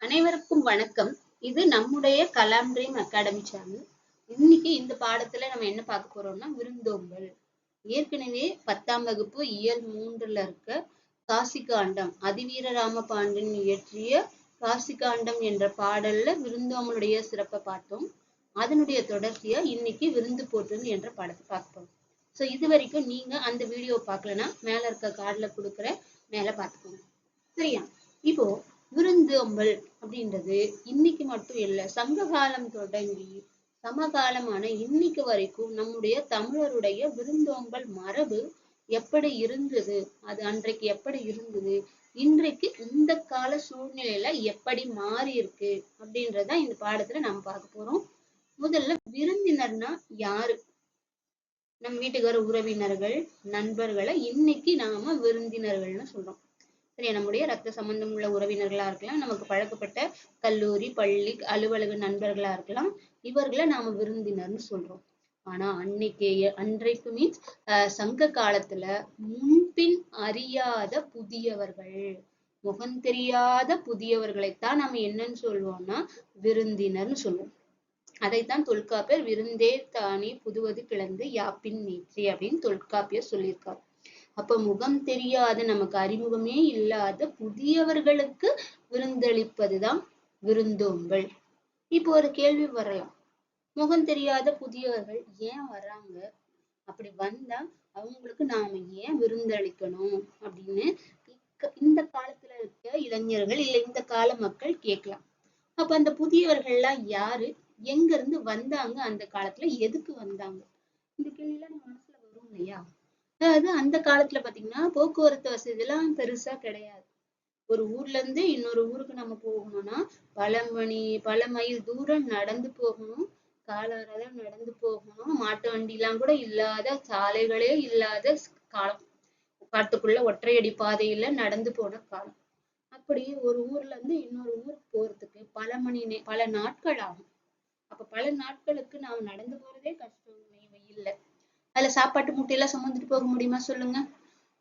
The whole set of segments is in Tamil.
அனைவருக்கும் வணக்கம். இது நம்முடைய கலாம் ட்ரீம் அகாடமி சேனல். இன்னைக்கு இந்த பாடத்துல நம்ம என்ன பார்க்க போறோம்னா விருந்தோம்பல். ஏற்கனவே 10ஆம் வகுப்பு இயல் 3ல இருக்க காசிகாண்டம் அதிவீர ராமபாண்டியன் இயற்றிய காசிகாண்டம் என்ற பாடல்ல விருந்தோம்பலுடைய சிறப்பை பார்த்தோம். அதனுடைய தொடர்ச்சியா இன்னைக்கு விருந்து போற்றுதல் என்ற பாடத்தை பார்க்க போறோம். சோ இது வரைக்கும் நீங்க அந்த வீடியோ பார்க்கலன்னா மேல இருக்க கார்டுல கொடுக்குற மேல பார்த்துக்கோங்க. சரியா? இப்போ விருந்தோம்பல் அப்படின்றது இன்னைக்கு மட்டும் இல்ல, சங்க காலம் தொடங்கி சமகாலமான இன்னைக்கு வரைக்கும் நம்முடைய தமிழருடைய விருந்தோம்பல் மரபு எப்படி இருந்தது, அது அன்றைக்கு எப்படி இருந்தது, இன்றைக்கு இந்த கால சூழ்நிலையில எப்படி மாறி இருக்கு அப்படின்றத இந்த பாடத்துல நாம பார்க்க போறோம். முதல்ல விருந்தினர்னா யாரு? நம்ம வீட்டுக்கு வர உறவினர்கள், நண்பர்களை இன்னைக்கு நாம விருந்தினர்கள்னு சொல்றோம். சரியா? நம்முடைய ரத்த சம்பந்தம் உள்ள உறவினர்களா இருக்கலாம், நமக்கு பழக்கப்பட்ட கல்லூரி, பள்ளி, அலுவலக நண்பர்களா இருக்கலாம். இவர்களை நாம விருந்தினர்னு சொல்றோம். ஆனா அன்றைக்கு மீன்ஸ் சங்க காலத்துல முன்பின் அறியாத புதியவர்கள், முகம் தெரியாத புதியவர்களைத்தான் நம்ம என்னன்னு சொல்லுவோம்னா விருந்தினர்னு சொல்லுவோம். அதைத்தான் தொல்காப்பியர் விருந்தே தானே புதுவது கிளந்து யாப்பின் நீச்சி அப்படின்னு தொல்காப்பியர் சொல்லியிருக்காரு. அப்ப முகம் தெரியாத, நமக்கு அறிமுகமே இல்லாத புதியவர்களுக்கு விருந்தளிப்பதுதான் விருந்தோம்பல். இப்போ ஒரு கேள்வி வரலாம், முகம் தெரியாத புதியவர்கள் ஏன் வர்றாங்க, அப்படி வந்தா அவங்களுக்கு நாம ஏன் விருந்தளிக்கணும் அப்படின்னு இந்த காலத்துல இருக்க இளைஞர்கள் இல்ல இந்த கால மக்கள் கேட்கலாம். அப்ப அந்த புதியவர்கள் எல்லாம் யாரு, எங்க இருந்து வந்தாங்க, அந்த காலத்துல எதுக்கு வந்தாங்க, இந்த கேள்வி எல்லாம் நம்ம மனசுல வரும் இல்லையா? அதாவது அந்த காலத்துல பாத்தீங்கன்னா போக்குவரத்து வசதி எல்லாம் பெருசா கிடையாது. ஒரு ஊர்ல இருந்து இன்னொரு ஊருக்கு நம்ம போகணும்னா பல மைல் தூரம் நடந்து போகணும், காலால நடந்து போகணும், மாட்டு வண்டி எல்லாம் கூட இல்லாத, சாலைகளே இல்லாத காலம். காட்டுக்குள்ள ஒற்றையடி பாதையில நடந்து போன காலம். அப்படி ஒரு ஊர்ல இருந்து இன்னொரு ஊருக்கு போறதுக்கு பல நாட்கள் ஆகும். அப்ப பல நாட்களுக்கு நாம் நடந்து போறதே கஷ்டம் வெயில்ல. அதுல சாப்பாட்டு மூட்டையெல்லாம் சுமந்துட்டு போக முடியுமா சொல்லுங்க?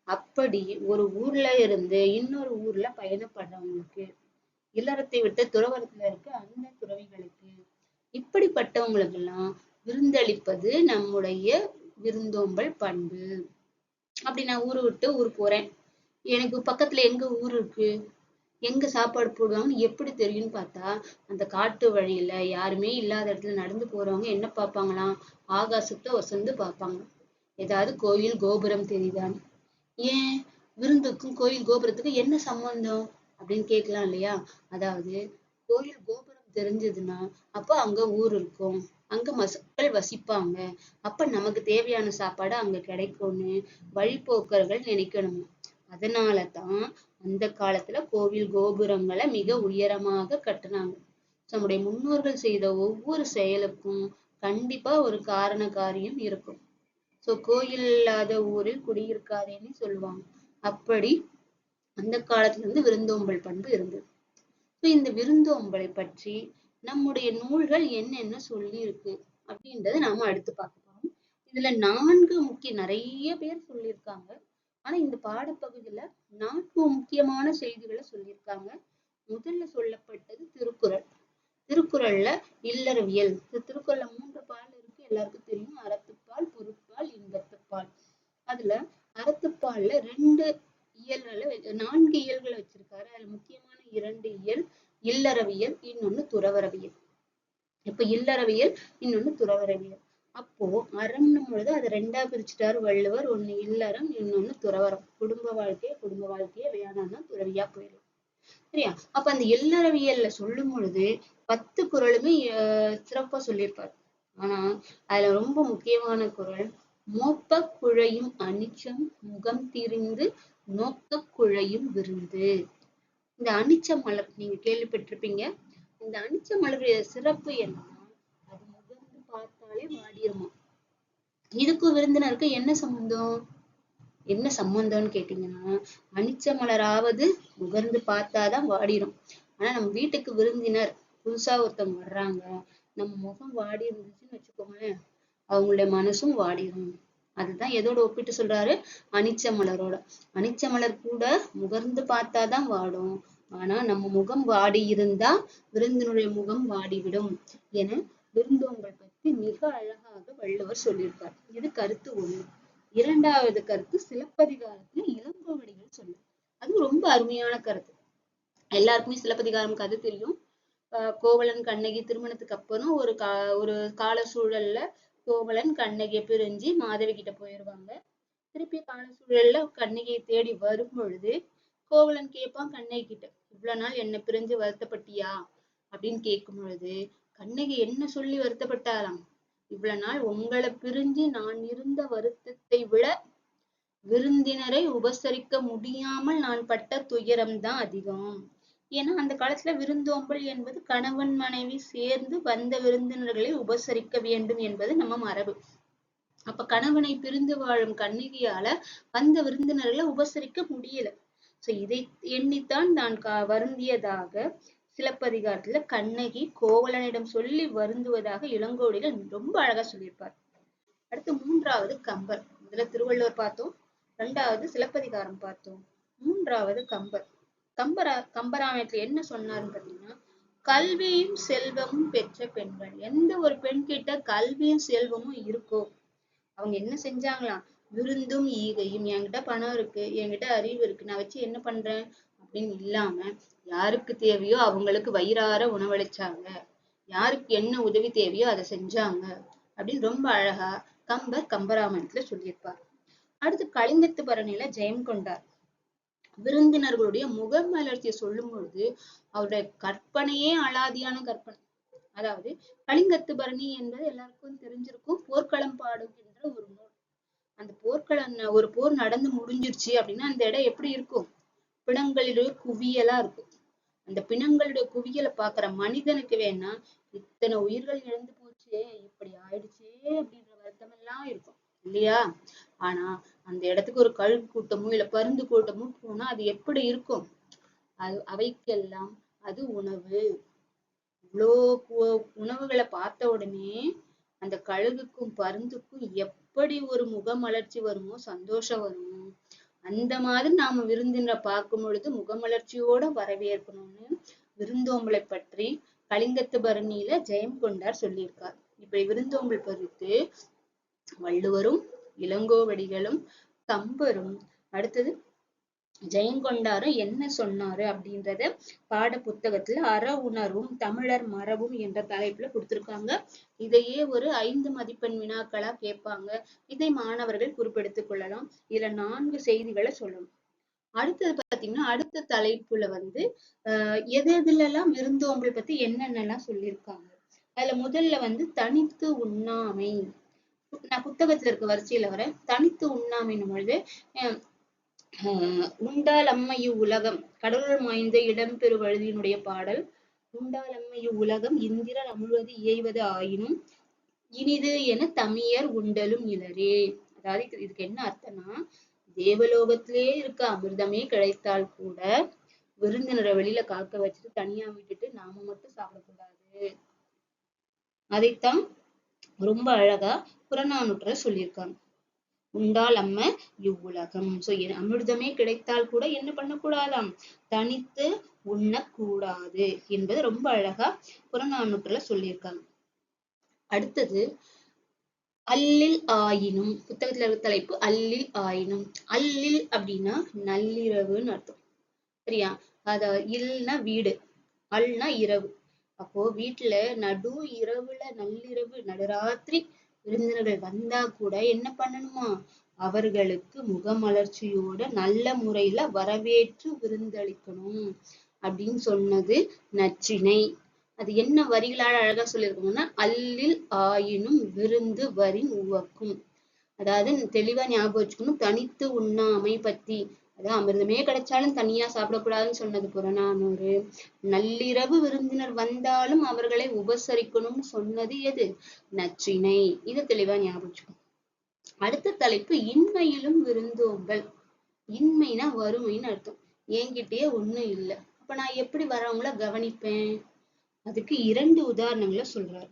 அப்படி ஒரு ஊர்ல இருந்து இன்னொரு ஊர்ல பயணப்படுறவங்களுக்கு, இல்லறத்தை விட்டு துறவரத்துல இருக்க அந்த துறவிகளுக்கு, இப்படிப்பட்டவங்களுக்கு எல்லாம் விருந்தளிப்பது நம்முடைய விருந்தோம்பல் பண்பு. அப்படி நான் ஊரு விட்டு ஊர் போறேன், எனக்கு பக்கத்துல எங்க ஊர் இருக்கு, எங்க சாப்பாடு போடுவாங்கன்னு எப்படி தெரியும்னு பார்த்தா, அந்த காட்டு வழியில யாருமே இல்லாத இடத்துல நடந்து போறவங்க என்ன பார்ப்பாங்களாம், ஆகாசத்தை ஒசந்து பார்ப்பாங்க. ஏதாவது கோயில் கோபுரம் தெரியுதான்னு. ஏன், விருந்துக்கும் கோயில் கோபுரத்துக்கும் என்ன சம்பந்தம் அப்படின்னு கேட்கலாம் இல்லையா? அதாவது கோயில் கோபுரம் தெரிஞ்சதுன்னா அப்ப அங்க ஊர் இருக்கும், அங்க மக்கள் வசிப்பாங்க, அப்ப நமக்கு தேவையான சாப்பாடு அங்க கிடைக்கும்னு வழிபோக்கர்கள் நினைக்கணும். அதனாலதான் அந்த காலத்துல கோவில் கோபுரங்களை மிக உயரமாக கட்டுனாங்க. நம்முடைய முன்னோர்கள் செய்த ஒவ்வொரு செயலுக்கும் கண்டிப்பா ஒரு காரண காரியம் இருக்கும். சோ கோயில் இல்லாத ஊரில் குடியிருக்காதேன்னு சொல்லுவாங்க. அப்படி அந்த காலத்துல இருந்து விருந்தோம்பல் பண்பு இருந்தது. இந்த விருந்தோம்பலை பற்றி நம்முடைய நூல்கள் என்னென்ன சொல்லி இருக்கு அப்படின்றத நாம அடுத்து பார்க்க போறோம். இதுல 4 நிறைய பேர் சொல்லியிருக்காங்க. ஆனா இந்த பாடப்பகுதியில 4 முக்கியமான செய்திகளை சொல்லியிருக்காங்க. முதல்ல சொல்லப்பட்டது திருக்குறள். திருக்குறள்ல இல்லறவியல், திருக்குறள்ல 3 பால் இருக்கு, எல்லாருக்கும் தெரியும். அறத்துப்பால், பொருட்பால், இன்பத்துப்பால். அதுல அறத்துப்பால்ல 4 இயல்களை வச்சிருக்காரு. அதுல முக்கியமான 2 இயல் இல்லறவியல், இன்னொன்னு துறவறவியல். இப்ப இல்லறவியல், இன்னொன்னு துறவறவியல். அப்போ அறம்னும் பொழுது அதை 2ஆ பிரிச்சுட்டாரு வள்ளுவர். ஒண்ணு இல்லறம், இன்னொன்னு துறவறம். குடும்ப வாழ்க்கையை வேணாம்னா துறவியா போயிடலாம். சரியா? அப்ப அந்த இல்லறவியல்ல சொல்லும் பொழுது 10 குறளுமே சிறப்பா சொல்லியிருப்பாரு. ஆனா அதுல ரொம்ப முக்கியமான குறள், மோப்ப குழையும் அனிச்சம் முகம் திரிந்து நோக்க குழையும் விருந்து. இந்த அனிச்ச மலர் நீங்க கேள்விப்பட்டிருப்பீங்க. இந்த அனிச்ச மலருடைய சிறப்பு என்னன்னா, அது முகர்ந்து பார்த்தாலே வாடிருமா. இதுக்கும் விருந்தினருக்கு என்ன சம்பந்தம்னு கேட்டீங்கன்னா, அனிச்ச மலராவது முகர்ந்து பார்த்தாதான் வாடிரும். ஆனா நம்ம வீட்டுக்கு விருந்தினர் புதுசா ஒருத்தவங்க வர்றாங்க, நம்ம முகம் வாடி இருந்துச்சுன்னு வச்சுக்கோங்களேன், அவங்களுடைய மனசும் வாடிரும். அதுதான் எதோட ஒப்பிட்டு சொல்றாரு, அனிச்ச மலரோட. அனிச்ச மலர் கூட முகர்ந்து பார்த்தாதான் வாடும், ஆனா நம்ம முகம் வாடி இருந்தா விருந்தினுடைய முகம் வாடிவிடும் என விருந்தோம்பல் பற்றி மிக அழகாக வள்ளுவர் சொல்லியிருக்கார். இது கருத்து ஒண்ணு. இரண்டாவது கருத்து சிலப்பதிகாரத்துல இளங்கோவடிகள் சொல்லு. அது ரொம்ப அருமையான கருத்து. எல்லாருக்குமே சிலப்பதிகாரம் கதை தெரியும். கோவலன் கண்ணகி திருமணத்துக்கு அப்புறம் ஒரு கால சூழல்ல கோவலன் கண்ணகியை பிரிஞ்சு மாதவி கிட்ட போயிருவாங்க. திருப்பி கால சூழல்ல கண்ணகியை தேடி வரும் பொழுது கோவலன் கேட்பான் கண்ணகி கிட்ட, இவ்வளவு நாள் என்ன பிரிஞ்சு வருத்தப்பட்டியா அப்படின்னு கேட்கும் பொழுது கண்ணகி என்ன சொல்லி வருத்தப்பட்டாராம், இவ்வளவு நாள் உங்களை பிரிஞ்சு நான் இருந்த வருத்தத்தை விட விருந்தினரை உபசரிக்க முடியாமல் நான் பட்ட துயரம்தான் அதிகம். ஏன்னா அந்த காலத்துல விருந்தோம்பல் என்பது கணவன் மனைவி சேர்ந்து வந்த விருந்தினர்களை உபசரிக்க வேண்டும் என்பது நம்ம மரபு. அப்ப கணவனை பிரிந்து வாழும் கண்ணகியால வந்த விருந்தினர்களை உபசரிக்க முடியல. சோ இதை எண்ணித்தான் நான் வருந்தியதாக சிலப்பதிகாரத்துல கண்ணகி கோவலனிடம் சொல்லி வருந்துவதாக இளங்கோவடிகள் ரொம்ப அழகா சொல்லியிருப்பார். அடுத்து மூன்றாவது கம்பர். முதல்ல திருவள்ளுவர் பார்த்தோம், இரண்டாவது சிலப்பதிகாரம் பார்த்தோம், மூன்றாவது கம்பர். கம்பராமாயணத்துல என்ன சொன்னாருன்னு பாத்தீங்கன்னா, கல்வியும் செல்வமும் பெற்ற பெண்கள். எந்த ஒரு பெண் கிட்ட கல்வியும் செல்வமும் இருக்கோ அவங்க என்ன செஞ்சாங்களாம், விருந்தும் ஈகையும், என்கிட்ட பணம் இருக்கு, என்கிட்ட அறிவு இருக்கு, நான் வச்சு என்ன பண்றேன் அப்படின்னு இல்லாம யாருக்கு தேவையோ அவங்களுக்கு வயிறார உணவளிச்சாங்க, யாருக்கு என்ன உதவி தேவையோ அதை செஞ்சாங்க அப்படின்னு ரொம்ப அழகா கம்பர் கம்பராமாயணத்துல சொல்லியிருப்பார். அடுத்து கலிங்கத்து பரணியில ஜெயம் கொண்டார். விருந்தினர்களுடைய முகமலர்ச்சியை சொல்லும் பொழுது அவருடைய கற்பனையே அலாதியான கற்பனை. அதாவது கலிங்கத்து பரணி என்பது எல்லாருக்கும் தெரிஞ்சிருக்கும், போர்க்களம் பாடுகின்ற ஒரு நூல். அந்த போர்க்களம் ஒரு போர் நடந்து முடிஞ்சிருச்சு அப்படின்னா அந்த இடம் எப்படி இருக்கும், பிணங்களுடைய குவியலா இருக்கும். அந்த பிணங்களுடைய குவியலை பாக்குற மனிதனுக்கு வேணா இத்தனை உயிர்கள் இழந்து போச்சே, இப்படி ஆயிடுச்சே அப்படின்ற வருத்தம் எல்லாம் இருக்கும் இல்லையா. ஆனா அந்த இடத்துக்கு ஒரு கழுகு கூட்டமோ இல்ல பருந்து கூட்டமோ போனா அது எப்படி இருக்கும், அவைக்கெல்லாம் அது உணவு. இவ்வளோ உணவுகளை பார்த்த உடனே அந்த கழுகுக்கும் பருந்துக்கும் எப்படி ஒரு முகமலர்ச்சி வருமோ, சந்தோஷம் வருமோ, அந்த மாதிரி நாம விருந்தினரை பார்க்கும் பொழுது முகமலர்ச்சியோட வரவேற்கணும்னு விருந்தோம்பலை பற்றி கலிங்கத்து பரணியில ஜெயம் கொண்டார் சொல்லியிருக்கார். இப்படி விருந்தோம்பல் குறித்து வள்ளுவரும் இளங்கோவடிகளும் கம்பரும் அடுத்தது ஜெயங்கொண்டாரும் என்ன சொன்னாரு அப்படின்றத பாட புத்தகத்துல அற உணர்வும் தமிழர் மரபும் என்ற தலைப்புல கொடுத்திருக்காங்க. இதையே ஒரு 5 மதிப்பெண் வினாக்களா கேட்பாங்க. இதை மாணவர்கள் குறிப்பெடுத்துக் கொள்ளலாம். இதுல 4 செய்திகளை சொல்லணும். அடுத்தது பாத்தீங்கன்னா அடுத்த தலைப்புல எதுலெல்லாம் விருந்தோம்பல் பத்தி என்னென்னலாம் சொல்லியிருக்காங்க. அதுல முதல்ல தனித்து உண்ணாமை. நான் புத்தகத்துல இருக்க வரிசையில வரேன். தனித்து உண்ணாமைன்னும் பொழுது உண்டால் அம்மையு உலகம், கடவுள் மாய்ந்த இடம்பெரு வழுதியினுடைய பாடல். உண்டால் அம்மையு உலகம் இந்திரர் அமுழ்வது இயைவது ஆயினும் இனிது என தமியர் உண்டலும் இலரே. அதாவது இதுக்கு என்ன அர்த்தம்னா, தேவலோகத்திலே இருக்க அமிர்தமே கிடைத்தால் கூட விருந்தினரை வெளியில காக்க வச்சுட்டு தனியா விட்டுட்டு நாம மட்டும் சாப்பிடக்கூடாது. அதைத்தான் ரொம்ப அழகா புறநானூற்றுல சொல்லியிருக்காங்க. உண்டால் அம்ம இவ்வுலகம். சோ அமிர்தமே கிடைத்தால் கூட என்ன பண்ணக்கூடாதாம், தனித்து உண்ணக்கூடாது என்பது ரொம்ப அழகா புறநானூற்றுல சொல்லியிருக்காங்க. அடுத்தது அல்லில் ஆயினும். புத்தகத்துல இருக்க தலைப்பு அல்லில் ஆயினும். அல்லில் அப்படின்னா நள்ளிரவுன்னு அர்த்தம், சரியா. இல்லைன்னா வீடு, அல்னா இரவு. அப்போ வீட்டுல நடு இரவுல நள்ளிரவு நடுராத்திரி விருந்தினர்கள் வந்தா கூட என்ன பண்ணணுமா, அவர்களுக்கு முகமலர்ச்சியோட நல்ல முறையில வரவேற்று விருந்தளிக்கணும் அப்படின்னு சொன்னது நற்றிணை. அது என்ன வரிகளால் அழகா சொல்லியிருக்கோம்னா, அல்லில் ஆயினும் விருந்து வரின் உவக்கும். அதாவது தெளிவா ஞாபகம் வச்சுக்கணும், தனித்து உண்ணாமை பத்தி. அதான் அமிர்தமே கிடைச்சாலும் தனியா சாப்பிடக்கூடாதுன்னு சொன்னது புறநானூறு. நள்ளிரவு விருந்தினர் வந்தாலும் அவர்களை உபசரிக்கணும்னு சொன்னது எது, நற்றிணை. இது தெளிவா ஞாபகம் வச்சுக்கணும். அடுத்த தலைப்பு இன்மையிலும் விருந்தோம்பல். இன்மைனா வறுமைன்னு அர்த்தம். என்கிட்டயே ஒண்ணும் இல்லை, அப்ப நான் எப்படி வரவங்கள கவனிப்பேன். அதுக்கு 2 உதாரணங்களை சொல்றாரு.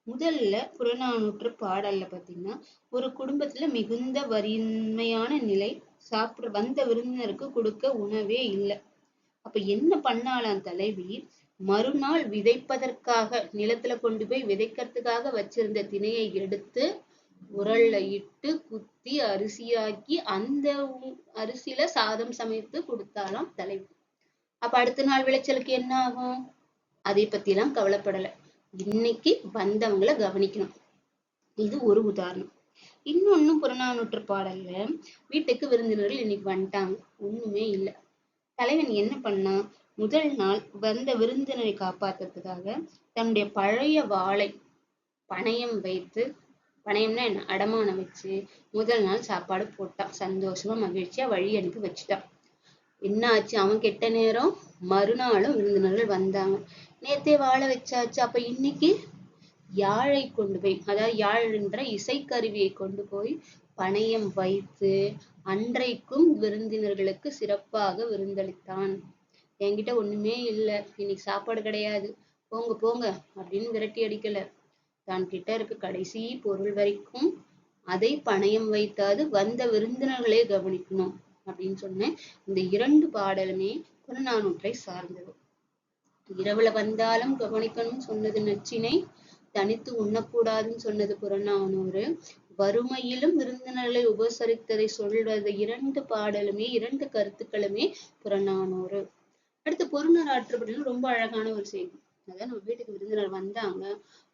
முதல்ல புறநானூற்று பாடல்ல பாத்தீங்கன்னா, ஒரு குடும்பத்துல மிகுந்த வறுமையான நிலை, வந்த விருந்தினருக்கு கொடுக்க உணவே இல்லை. அப்ப என்ன பண்ணாலாம் தலைவி, மறுநாள் விதைப்பதற்காக நிலத்துல கொண்டு போய் விதைக்கிறதுக்காக வச்சிருந்த திணையை எடுத்து உரல்ல இட்டு குத்தி அரிசியாக்கி அந்த அரிசியில சாதம் சமைத்து கொடுத்தாலாம் தலைவி. அப்ப அடுத்த நாள் விளைச்சலுக்கு என்ன ஆகும்? அதை பத்தி எல்லாம் கவலைப்படல. இன்னைக்கு வந்தவங்களை கவனிக்கணும். இது ஒரு உதாரணம். இன்னொன்னும் புறநானூற்று பாடல்ல, வீட்டுக்கு விருந்தினர்கள் இன்னைக்கு வந்துட்டாங்க, ஒண்ணுமே இல்ல. தலைவன் என்ன பண்ணா, முதல் நாள் வந்த விருந்தினரை காப்பாத்துறதுக்காக தன்னுடைய பழைய வாளை பணயம் வைத்து, பணயம்னா என்ன, அடமானம் வச்சு முதல் நாள் சாப்பாடு போட்டான். சந்தோஷமா மகிழ்ச்சியா வழி அனுப்பி வச்சுட்டான். என்ன ஆச்சு, அவன் கெட்ட நேரம் மறுநாளும் விருந்தினர்கள் வந்தாங்க. நேத்தே வாழை வச்சாச்சு, அப்ப இன்னைக்கு யாழை கொண்டு போய், அதாவது யாழ் என்ற இசைக்கருவியை கொண்டு போய் பணயம் வைத்து அன்றைக்கும் விருந்தினர்களுக்கு சிறப்பாக விருந்தளித்தான். என்கிட்ட ஒண்ணுமே இல்ல, இன்னைக்கு சாப்பாடு கிடையாது, போங்க போங்க அப்படின்னு விரட்டி அடிக்கல. தான் கிட்ட இருக்க கடைசி பொருள் வரைக்கும் அதை பணயம் வைத்தாது வந்த விருந்தினர்களே கவனிக்கணும் அப்படின்னு சொன்னேன். இந்த 2 பாடலுமே புறநானூற்றை சார்ந்தது. இரவுல வந்தாலும் கவனிக்கணும்னு சொன்னது நச்சினை, தனித்து உண்ணக்கூடாதுன்னு சொன்னது புறநானூறு. வறுமையிலும் விருந்தினர்களை உபசரித்ததை சொல்வது 2 பாடலுமே, 2 கருத்துக்களுமே புறநானூறு. அடுத்து பொருணர் ஆற்றுப்படையில ரொம்ப அழகான ஒரு செய்தி. அதாவது நம்ம வீட்டுக்கு விருந்தினர் வந்தாங்க,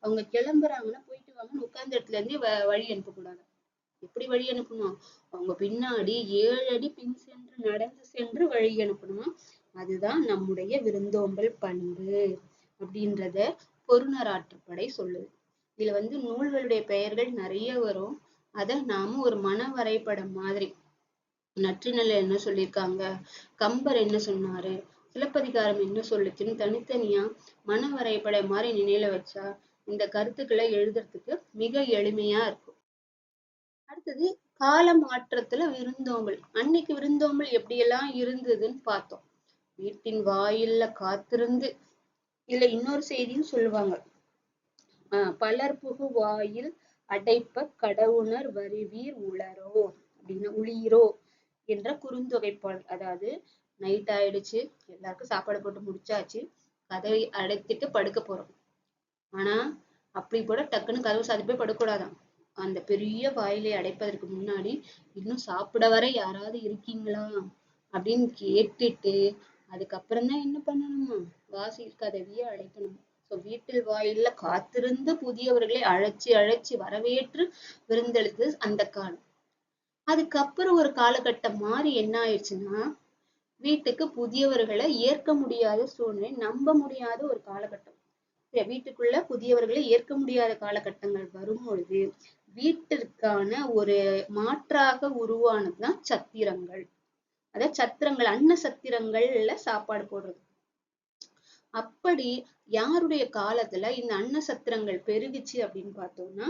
அவங்க கிளம்புறாங்கன்னா போயிட்டு வாங்கன்னு உட்கார்ந்த இடத்துல இருந்தே வழி அனுப்பக்கூடாது. எப்படி வழி அனுப்பணும்? அவங்க பின்னாடி 7 அடி பின் சென்று நடந்து சென்று வழி அனுப்பணும். அதுதான் நம்முடைய விருந்தோம்பல் பண்பு அப்படின்றத பொருணர் ஆற்றுப்படை சொல்லுது. இதுல நூல்களுடைய பெயர்கள் நிறைய வரும். அத நாம ஒரு மன வரைபடம் மாதிரி, நற்றிணையில என்ன சொல்லியிருக்காங்க, கம்பர் என்ன சொன்னாரு, சிலப்பதிகாரம் என்ன சொல்லுச்சுன்னு தனித்தனியா மன வரைபடம் மாதிரி நினைவுல வச்சா இந்த கருத்துக்களை எழுதுறதுக்கு மிக எளிமையா இருக்கும். அடுத்தது கால மாற்றத்துல விருந்தோம்பல். அன்னைக்கு விருந்தோம்பல் எப்படியெல்லாம் இருந்ததுன்னு பார்த்தோம். வீட்டின் வாயில்ல காத்திருந்து, இதுல இன்னொரு செய்தியும் சொல்லுவாங்க. பலர் புகு வாயில் அடைப்ப கடவுணர் வருவீர் உளரோ அப்படின்னு, உளீரோ என்ற குறுந்தொகை பாடல். அதாவது நைட் ஆயிடுச்சு, எல்லாருக்கும் சாப்பாடு போட்டு முடிச்சாச்சு, கதவை அடைத்துட்டு படுக்க போறோம். ஆனா அப்படி கூட டக்குன்னு கதவு சாத்திட்டு போய் படுக்கூடாதாம். அந்த பெரிய வாயிலை அடைப்பதற்கு முன்னாடி இன்னும் சாப்பிட வர யாராவது இருக்கீங்களா அப்படின்னு கேட்டுட்டு அதுக்கப்புறம் தான் என்ன பண்ணணுமா, வாசல் கதவியை அடைக்கணும். வீட்டில் வாயில்ல காத்திருந்து புதியவர்களை அழைச்சி அழைச்சி வரவேற்று விருந்தளித்தது அந்த காலம். அதுக்கப்புறம் ஒரு காலகட்டம் மாறி என்ன ஆயிடுச்சுன்னா, வீட்டுக்கு புதியவர்களை ஏற்க முடியாத சூழ்நிலை, நம்ப முடியாத ஒரு காலகட்டம். வீட்டுக்குள்ள புதியவர்களை ஏற்க முடியாத காலகட்டங்கள் வரும் பொழுது வீட்டிற்கான ஒரு மாற்றாக உருவானதுதான் சத்திரங்கள். அதாவது சத்திரங்கள், அன்ன சத்திரங்கள்ல சாப்பாடு போடுறது. அப்படி யாருடைய காலத்துல இந்த அன்ன சத்திரங்கள் பெருகுச்சு அப்படின்னு பார்த்தோம்னா,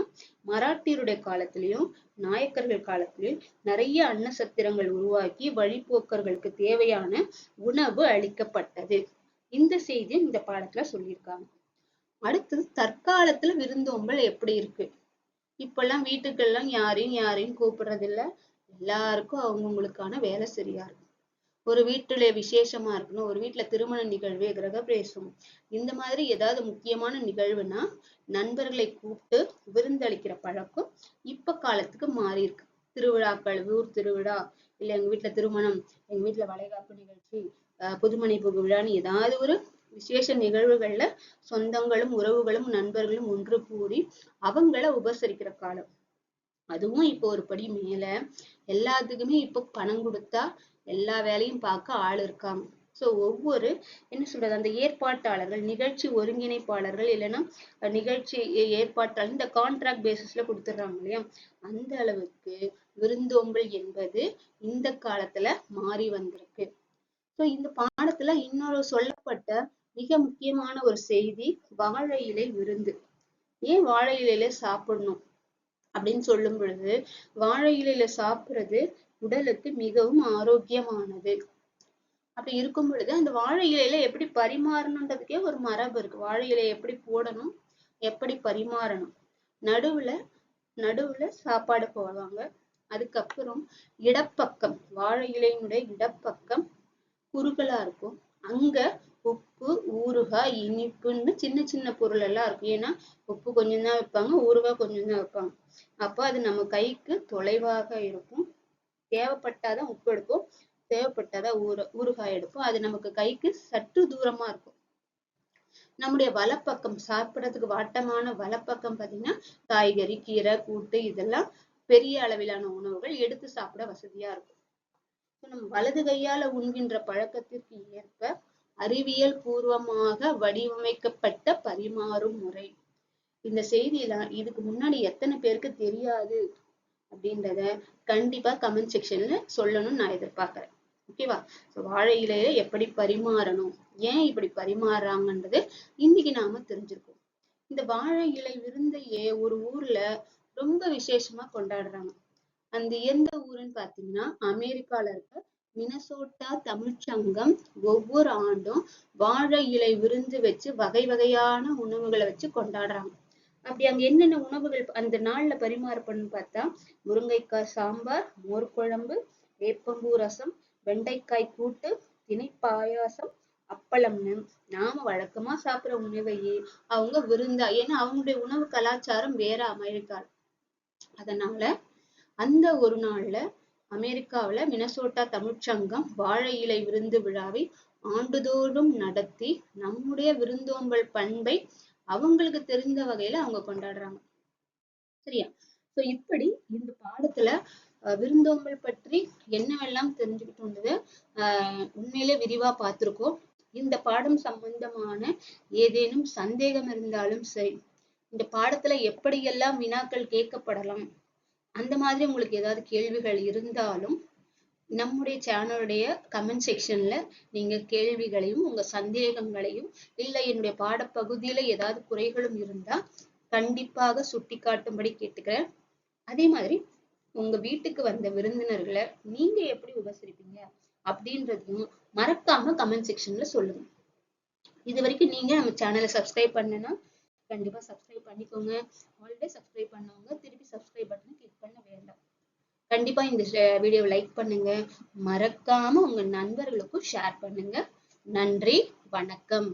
மராட்டியருடைய காலத்திலயும் நாயக்கர்கள் காலத்திலயும் நிறைய அன்ன சத்திரங்கள் உருவாக்கி வழிபோக்கர்களுக்கு தேவையான உணவு அளிக்கப்பட்டது. இந்த செய்தி இந்த பாடத்துல சொல்லியிருக்காங்க. அடுத்தது தற்காலத்துல விருந்தோம்பல் எப்படி இருக்கு? இப்பெல்லாம் வீட்டுக்கெல்லாம் யாரையும் கூப்பிடுறது இல்ல. எல்லாருக்கும் அவங்கவுங்களுக்கான வேலை சரியா இருக்கு. ஒரு வீட்டுல விசேஷமா இருக்கணும், ஒரு வீட்டுல திருமண நிகழ்வு, கிரகப்பிரவேசம், இந்த மாதிரி ஏதாவது முக்கியமான நிகழ்வுனா நண்பர்களை கூப்பிட்டு விருந்தளிக்கிற பழக்கம் இப்ப காலத்துக்கு மாறி இருக்கு. திருவிழாக்கள், ஊர் திருவிழா, இல்ல எங்க வீட்டுல திருமணம், எங்க வீட்டுல வளைகாப்பு நிகழ்ச்சி, புதுமனை புகு விழான்னு ஏதாவது ஒரு விசேஷ நிகழ்வுகள்ல சொந்தங்களும் உறவுகளும் நண்பர்களும் ஒன்று கூடி அவங்கள உபசரிக்கிற காலம். அதுவும் இப்போ ஒரு படி மேல எல்லாத்துக்குமே இப்போ பணம் கொடுத்தா எல்லா வேலையும் பார்க்க ஆள் இருக்காங்க. சோ ஒவ்வொரு என்ன சொல்றது, அந்த ஏற்பாட்டாளர்கள், நிகழ்ச்சி ஒருங்கிணைப்பாளர்கள், இல்லைன்னா நிகழ்ச்சி ஏற்பாட்டாளர் இந்த கான்ட்ராக்ட் பேசிஸ்ல கொடுத்துடுறாங்க இல்லையா, அந்த அளவுக்கு விருந்தோம்பல் என்பது இந்த காலத்துல மாறி வந்திருக்கு. சோ இந்த பாடத்துல இன்னொரு சொல்லப்பட்ட மிக முக்கியமான ஒரு செய்தி, வாழை இலை விருந்து. ஏன் வாழை இலையில சாப்பிடணும் அப்படின்னு சொல்லும் பொழுது, வாழை இலையில சாப்பிடுறது உடலுக்கு மிகவும் ஆரோக்கியமானது. அப்படி இருக்கும் பொழுது அந்த வாழை இலையில எப்படி பரிமாறணுன்றதுக்கே ஒரு மரபு இருக்கு. வாழை இலையை எப்படி போடணும், எப்படி பரிமாறணும், நடுவுல நடுவுல சாப்பாடு போடுவாங்க. அதுக்கப்புறம் இடப்பக்கம், வாழை இலையினுடைய இடப்பக்கம் குறுகலா இருக்கும். அங்க உப்பு, ஊறுகாய், இனிப்புன்னு சின்ன சின்ன பொருள் எல்லாம் இருக்கும். ஏன்னா உப்பு கொஞ்சம் தான் வைப்பாங்க, ஊறுகாய் கொஞ்சம் தான் வைப்பாங்க. அப்போ அது நம்ம கைக்கு தொலைவாக இருக்கும். தேவைப்பட்டாதான் உப்பு எடுப்போம், தேவைப்பட்டாதான் ஊறுகாய் எடுப்போம். அது நமக்கு கைக்கு சற்று தூரமா இருக்கும். நம்முடைய வலப்பக்கம் சாப்பிடறதுக்கு வாட்டமான வலப்பக்கம் பாத்தீங்கன்னா காய்கறி, கீரை, கூட்டு இதெல்லாம் பெரிய அளவிலான உணவுகள் எடுத்து சாப்பிட வசதியா இருக்கும். நம்ம வலது கையால உண்கின்ற பழக்கத்திற்கு ஏற்ப அறிவியல் பூர்வமாக வடிவமைக்கப்பட்ட பரிமாறும் முறை. இந்த செய்தியில இதுக்கு முன்னாடி எத்தனை பேருக்கு தெரியாது அப்படின்றத கண்டிப்பா கமெண்ட் செக்ஷன்ல சொல்லணும்னு நான் எதிர்பார்க்கிறேன். ஓகேவா? வாழை இலையில எப்படி பரிமாறணும், ஏன் இப்படி பரிமாறுறாங்கன்றது இன்னைக்கு நாம தெரிஞ்சிருக்கோம். இந்த வாழை இலை விருந்தையே ஒரு ஊர்ல ரொம்ப விசேஷமா கொண்டாடுறாங்க. அந்த எந்த ஊருன்னு பாத்தீங்கன்னா அமெரிக்கால இருக்க மினசோட்டா தமிழ்ச்சங்கம் ஒவ்வொரு ஆண்டும் வாழை இலை விருந்து வச்சு வகை வகையான உணவுகளை வச்சு கொண்டாடுறாங்க. அப்படி அங்க என்னென்ன உணவுகள் அந்த நாள்ல பரிமாறப்படும்னு பார்த்தா முருங்கைக்காய் சாம்பார், மோர் குழம்பு, வேப்பம்பூ ரசம், வெண்டைக்காய் கூட்டு, திணை பாயாசம், அப்பளம்னு நாம வழக்கமா சாப்பிடுற உணவையே அவங்க விருந்தா, ஏன்னா அவங்களுடைய உணவு கலாச்சாரம் வேற அமெரிக்கா. அதனால அந்த ஒரு நாள்ல அமெரிக்காவுல மினசோட்டா தமிழ்ச்சங்கம் வாழை இலை விருந்து விழாவை ஆண்டுதோறும் நடத்தி நம்முடைய விருந்தோம்பல் பண்பை அவங்களுக்கு தெரிந்த வகையில அவங்க கொண்டாடுறாங்க. சரியா? சோ இப்படி இந்த பாடத்துல விருந்தோம்பல் பற்றி என்னவெல்லாம் தெரிஞ்சுக்கிட்டோம்ன்றத உண்மையிலே விரிவா பார்த்திருக்கோம். இந்த பாடம் சம்பந்தமான ஏதேனும் சந்தேகம் இருந்தாலும் சரி, இந்த பாடத்துல எப்படியெல்லாம் வினாக்கள் கேட்கப்படலாம், அந்த மாதிரி உங்களுக்கு ஏதாவது கேள்விகள் இருந்தாலும் நம்முடைய சேனலுடைய கமெண்ட் செக்ஷன்ல நீங்க கேள்விகளையும் உங்க சந்தேகங்களையும் இல்ல என்னுடைய பாடப்பகுதியில ஏதாவது குறைகளும் இருந்தா கண்டிப்பாக சுட்டிக்காட்டும்படி கேட்டுக்கிறேன். அதே மாதிரி உங்க வீட்டுக்கு வந்த விருந்தினர்களை நீங்க எப்படி உபசரிப்பீங்க அப்படின்றதையும் மறக்காம கமெண்ட் செக்ஷன்ல சொல்லுங்க. இது வரைக்கும் நீங்க நம்ம சேனலை சப்ஸ்கிரைப் பண்ணனா கண்டிப்பா சப்ஸ்கிரைப் பண்ணிக்கோங்க. ஆல்ரெடி சப்ஸ்கிரைப் பண்ணவங்க திருப்பி சப்ஸ்கிரைப் பட்டனை கிளிக் பண்ண வேண்டாம். கண்டிப்பா இந்த வீடியோவை லைக் பண்ணுங்க, மறக்காம உங்க நண்பர்களுக்கும் ஷேர் பண்ணுங்க. நன்றி, வணக்கம்.